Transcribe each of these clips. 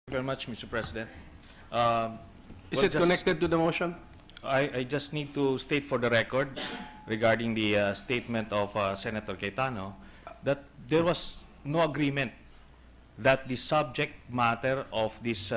Very much, Mr. President. Is it connected to the motion? I just need to state for the record regarding the statement of Senator Cayetano that there was no agreement that the subject matter of this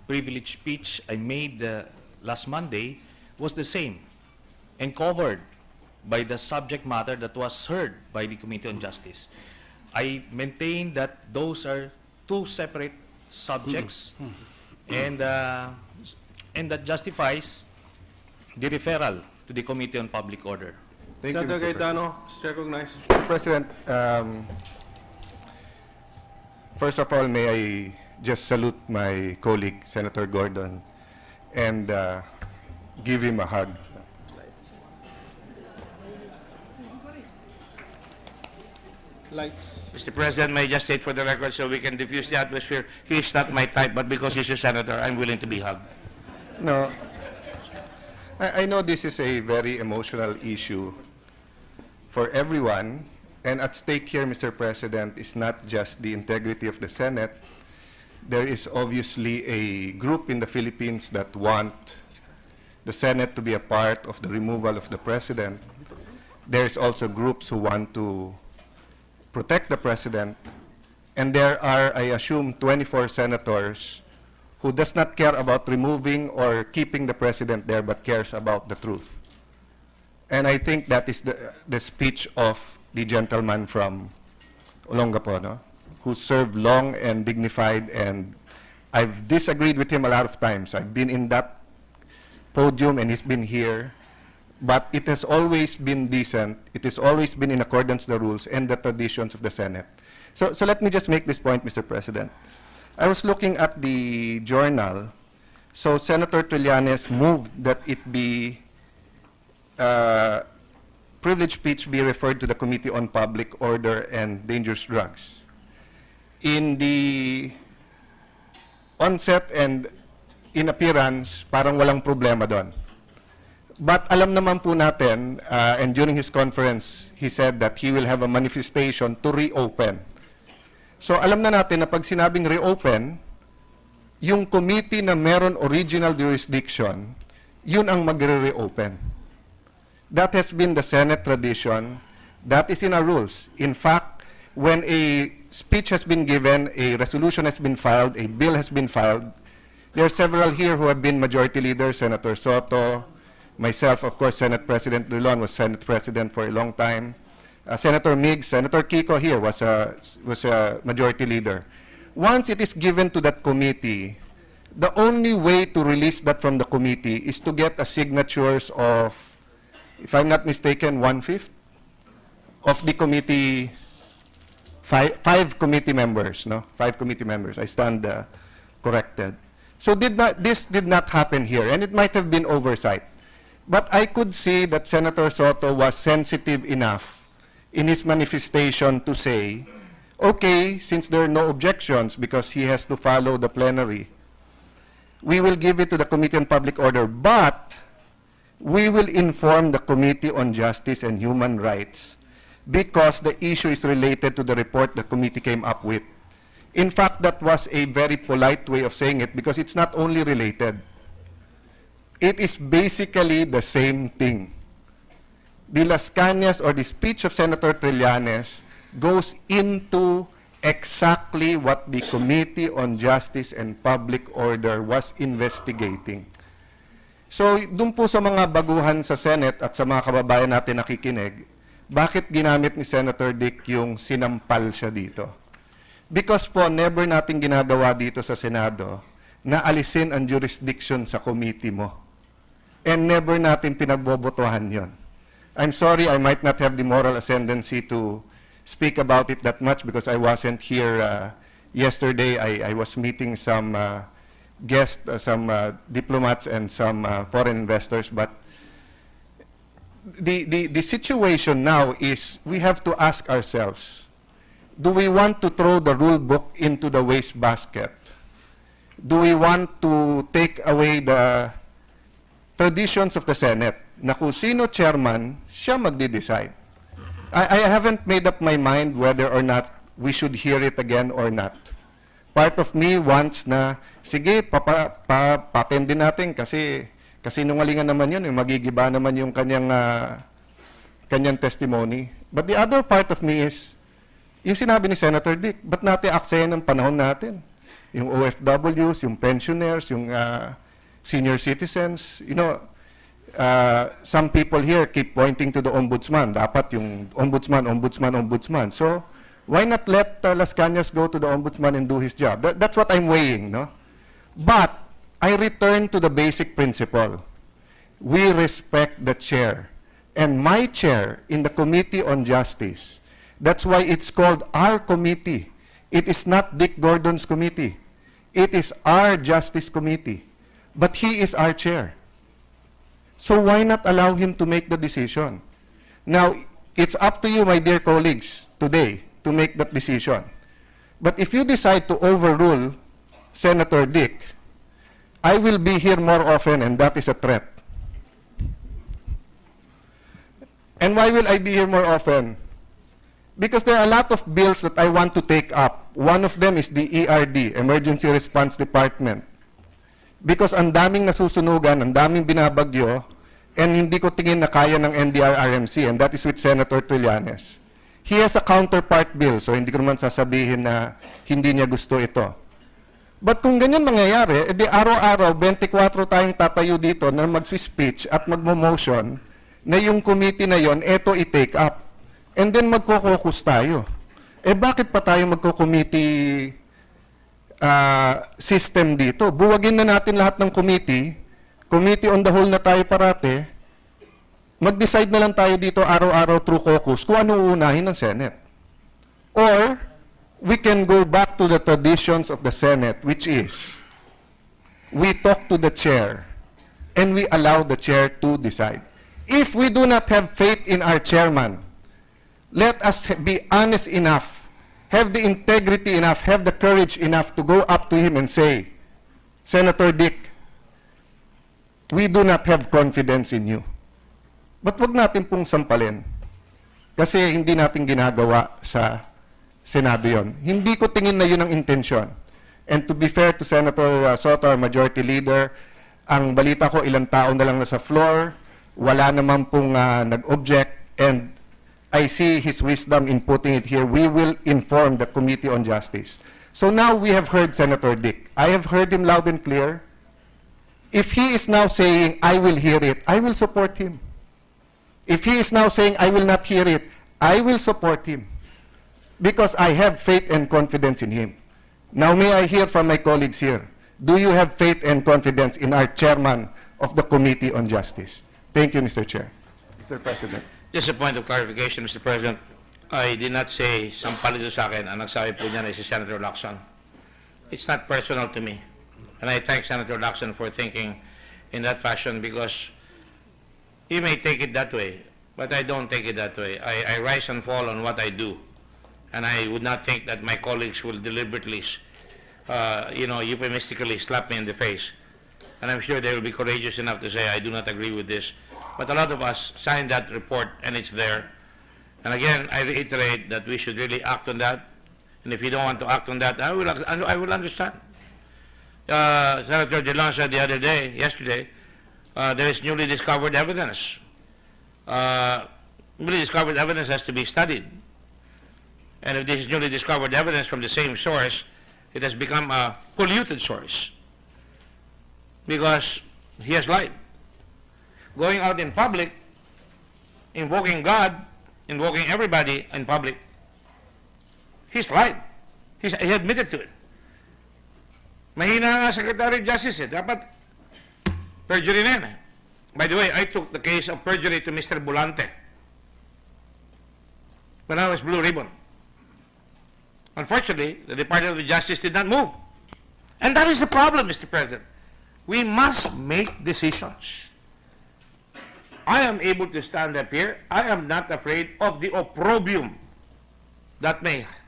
privileged speech I made last Monday was the same and covered by the subject matter that was heard by the Committee on Justice. I maintain that those are two separate subjects and that justifies the referral to the Committee on Public Order. Thank you, Senator Cayetano is recognized. President, first of all, may I just salute my colleague, Senator Gordon, and give him a hug. Lights. Mr. President, may I just state for the record so we can diffuse the atmosphere, he is not my type, but because he's a senator, I'm willing to be hugged. No, I know this is a very emotional issue for everyone, and at stake here, Mr. President, is not just the integrity of the Senate. There is obviously a group in the Philippines that want the Senate to be a part of the removal of the President. There's also groups who want to protect the President, and there are, I assume, 24 senators who does not care about removing or keeping the President there, but cares about the truth. And I think that is the speech of the gentleman from Olongapo, no? Who served long and dignified, and I've disagreed with him a lot of times. I've been in that podium and he's been here, but it has always been decent. It has always been in accordance with the rules and the traditions of the Senate. So let me just make this point, Mr. President. I was looking at the journal. So Senator Trillanes moved that it be privileged speech be referred to the Committee on Public Order and Dangerous Drugs. In the onset and in appearance, parang walang problema doon. But alam naman po natin, and during his conference, he said that he will have a manifestation to reopen. So alam na natin na pag sinabing reopen, yung committee na meron original jurisdiction, yun ang magre-reopen. That has been the Senate tradition. That is in our rules. In fact, when a speech has been given, a resolution has been filed, a bill has been filed, there are several here who have been majority leaders, Senator Soto, myself, of course, Senate President Drilon was Senate President for a long time. Senator Miggs, Senator Kiko here was a majority leader. Once it is given to that committee, the only way to release that from the committee is to get a signatures of, if I'm not mistaken, 1/5 of the committee, five committee members, no? 5 committee members. I stand corrected. So this did not happen here, and it might have been oversight. But I could see that Senator Soto was sensitive enough in his manifestation to say, okay, since there are no objections because he has to follow the plenary, we will give it to the Committee on Public Order, but we will inform the Committee on Justice and Human Rights because the issue is related to the report the committee came up with. In fact, that was a very polite way of saying it because it's not only related. It is basically the same thing. The Las Cañas or the speech of Senator Trillanes goes into exactly what the Committee on Justice and Public Order was investigating. So, dun po sa mga baguhan sa Senate at sa mga kababayan natin nakikinig, bakit ginamit ni Senator Dick yung sinampal siya dito? Because po, never natin ginagawa dito sa Senado na alisin ang jurisdiction sa committee mo. And never natin pinagbobotohan yon. I'm sorry, I might not have the moral ascendancy to speak about it that much because I wasn't here yesterday. I was meeting some guests, some diplomats and some foreign investors. But the situation now is we have to ask ourselves, do we want to throw the rule book into the wastebasket? Do we want to take away the traditions of the Senate na kung sino chairman, siya magde-decide? I haven't made up my mind whether or not we should hear it again or not. part of me wants na, sige, papatendin natin kasi nungalingan naman yun, magigiba naman yung kanyang testimony. But the other part of me is, yung sinabi ni Senator Dick, ba't natin aksayan ng panahon natin? Yung OFWs, yung pensioners, yung senior citizens, you know, some people here keep pointing to the ombudsman. Dapat yung ombudsman. So, why not let Las Cañas go to the ombudsman and do his job? That's what I'm weighing, no? But, I return to the basic principle. We respect the chair. And my chair in the Committee on Justice, that's why it's called our committee. It is not Dick Gordon's committee. It is our Justice Committee. But he is our chair. So why not allow him to make the decision? Now, it's up to you, my dear colleagues, today, to make that decision. But if you decide to overrule Senator Dick, I will be here more often, and that is a threat. And why will I be here more often? Because there are a lot of bills that I want to take up. One of them is the ERD, Emergency Response Department. Because ang daming nasusunugan, ang daming binabagyo, and hindi ko tingin na kaya ng NDRRMC, and that is with Senator Trillanes. He has a counterpart bill, so hindi ko naman sasabihin na hindi niya gusto ito. But kung ganyan mangyayari, edi araw-araw, 24 tayong tatayo dito na mag-speech at magmo-motion na yung committee na yon, eto i-take up. And then magko-caucus tayo. Eh bakit pa tayo magko-committee system dito? Buwagin na natin lahat ng committee on the whole na tayo parate, mag-decide na lang tayo dito araw-araw through caucus kung ano uunahin ng Senate. Or, we can go back to the traditions of the Senate, which is, we talk to the chair, and we allow the chair to decide. If we do not have faith in our chairman, let us be honest enough, have the integrity enough, have the courage enough to go up to him and say, Senator Dick, we do not have confidence in you. But wag natin pong sampalin. Kasi hindi natin ginagawa sa Senado yon. Hindi ko tingin na yun ang intensyon. And to be fair to Senator Soto, our Majority Leader, ang balita ko ilang tao na lang nasa floor, wala naman pong nag-object, and I see his wisdom in putting it here. We will inform the Committee on Justice. So now we have heard Senator Dick. I have heard him loud and clear. If he is now saying, I will hear it, I will support him. If he is now saying, I will not hear it, I will support him. Because I have faith and confidence in him. Now may I hear from my colleagues here, do you have faith and confidence in our chairman of the Committee on Justice? Thank you, Mr. Chair. Mr. President. Just a point of clarification, Mr. President. I did not say sampal ito sa akin. Ang nagsabi po niyan ay si Senator Lacson. It's not personal to me. And I thank Senator Lacson for thinking in that fashion because he may take it that way, but I don't take it that way. I rise and fall on what I do. And I would not think that my colleagues will deliberately, euphemistically slap me in the face. And I'm sure they will be courageous enough to say, I do not agree with this. But a lot of us signed that report, and it's there. And again, I reiterate that we should really act on that. And if you don't want to act on that, I will understand. Senator DeLong said the other day, yesterday, there is newly discovered evidence. Newly discovered evidence has to be studied. And if this is newly discovered evidence from the same source, it has become a polluted source. Because he has lied. Going out in public, invoking God, invoking everybody in public, he's lied. He admitted to it. Mahina nga Secretary of Justice eh. Dapat perjury na yan eh. By the way, I took the case of perjury to Mr. Bulante when I was Blue Ribbon. Unfortunately, the Department of Justice did not move. And that is the problem, Mr. President. We must make decisions. I am able to stand up here. I am not afraid of the opprobrium that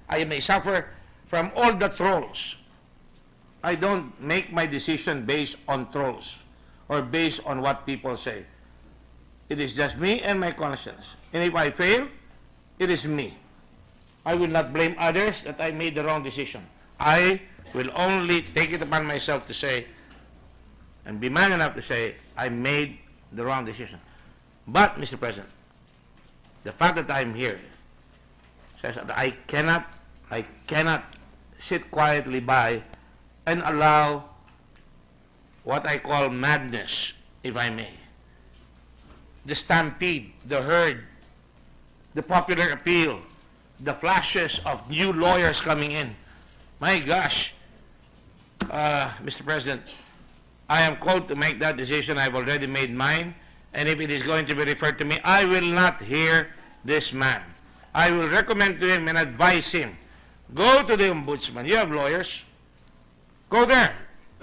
I may suffer from all the trolls. I don't make my decision based on trolls or based on what people say. It is just me and my conscience. And if I fail, it is me. I will not blame others that I made the wrong decision. I will only take it upon myself to say, and be man enough to say, I made the wrong decision. But, Mr. President, the fact that I'm here says that I cannot sit quietly by and allow what I call madness, if I may. The stampede, the herd, the popular appeal, the flashes of new lawyers coming in. My gosh, Mr. President, I am called to make that decision. I've already made mine, and if it is going to be referred to me, I will not hear this man. I will recommend to him and advise him, go to the ombudsman. You have lawyers. Go there.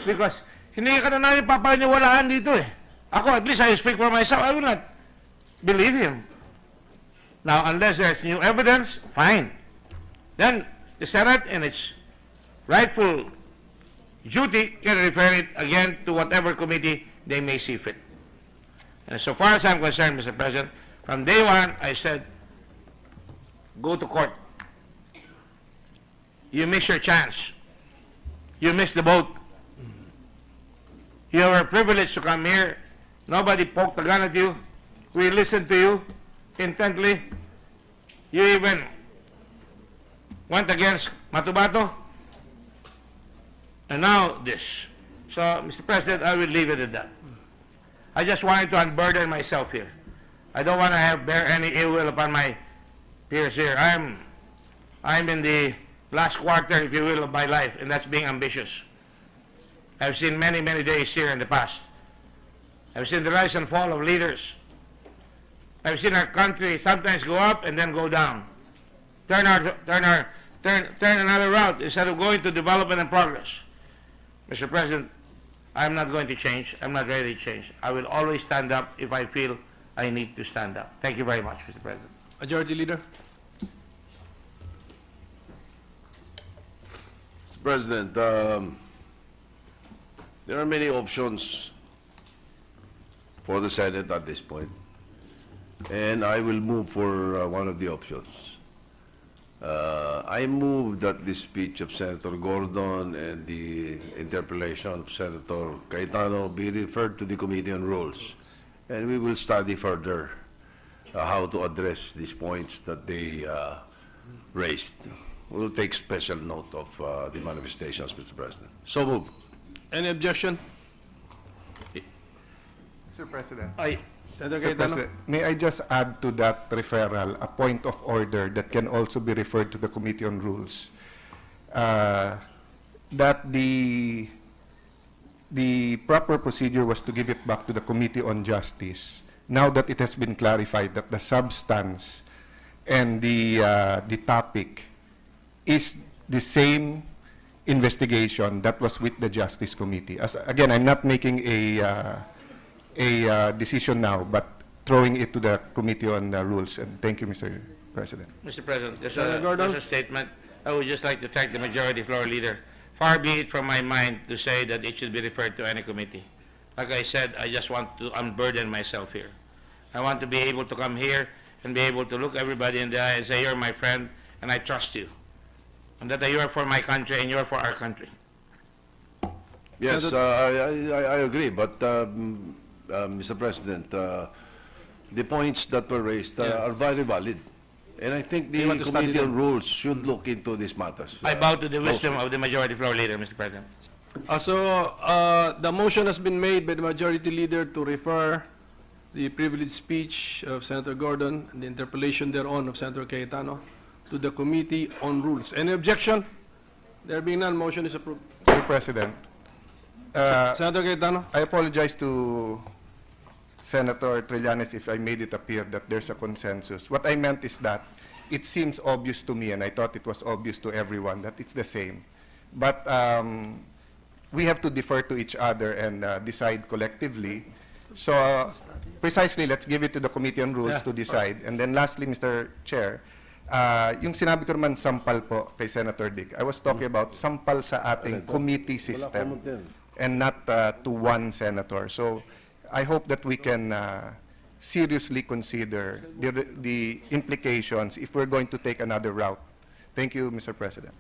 Because hindi ka na namin papaniwalaan dito eh. Ako, at least I speak for myself. I will not believe him. Now, unless there's new evidence, fine. Then, the Senate, in its rightful duty, can refer it again to whatever committee they may see fit. And so far as I'm concerned, Mr. President, from day one, I said, go to court. You miss your chance. You missed the boat. You were privileged to come here. Nobody poked a gun at you. We listened to you intently. You even went against Matubato. And now this. So, Mr. President, I will leave it at that. I just wanted to unburden myself here. I don't want to bear any ill will upon my peers here. I'm in the last quarter, if you will, of my life, and that's being ambitious. I've seen many, many days here in the past. I've seen the rise and fall of leaders. I've seen our country sometimes go up and then go down. Turn another route instead of going to development and progress. Mr. President, I'm not going to change. I'm not ready to change. I will always stand up if I feel I need to stand up. Thank you very much, Mr. President. Majority Leader. Mr. President, there are many options for the Senate at this point, and I will move for one of the options. I move that the speech of Senator Gordon and the interpellation of Senator Cayetano be referred to the Committee on Rules, and we will study further how to address these points that they raised. We'll take special note of the manifestations, Mr. President. So move. Any objection? Mr. President. Senator Mr. Cayetano. President, may I just add to that referral a point of order that can also be referred to the Committee on Rules? That the proper procedure was to give it back to the Committee on Justice. Now that it has been clarified that the substance and the topic is the same investigation that was with the Justice Committee. Again, I'm not making a decision now, but throwing it to the Committee on Rules. And thank you, Mr. President. Mr. President, just Senator Gordon. a statement. I would just like to thank the Majority Floor Leader. Far be it from my mind to say that it should be referred to any committee. Like I said, I just want to unburden myself here. I want to be able to come here and be able to look everybody in the eye and say, you're my friend, and I trust you. And that you are for my country and you're for our country. Yes, I agree, but Mr. President, the points that were raised are very valid. And I think the want to study Committee on them. Rules should look into these matters. I bow to the wisdom of the Majority Floor Leader, Mr. President. The motion has been made by the Majority Leader to refer the privileged speech of Senator Gordon and the interpellation thereon of Senator Cayetano to the Committee on Rules. Any objection? There being none, motion is approved. Mr. President, Senator Cayetano. I apologize to Senator Trillanes if I made it appear that there's a consensus. What I meant is that it seems obvious to me, and I thought it was obvious to everyone, that it's the same. But we have to defer to each other and decide collectively. So precisely, let's give it to the Committee on Rules to decide. And then lastly, Mr. Chair, yung sinabi ko naman sampal po kay Senator Dick, I was talking about sampal sa ating committee system and not to one senator. So I hope that we can seriously consider the implications if we're going to take another route. Thank you, Mr. President.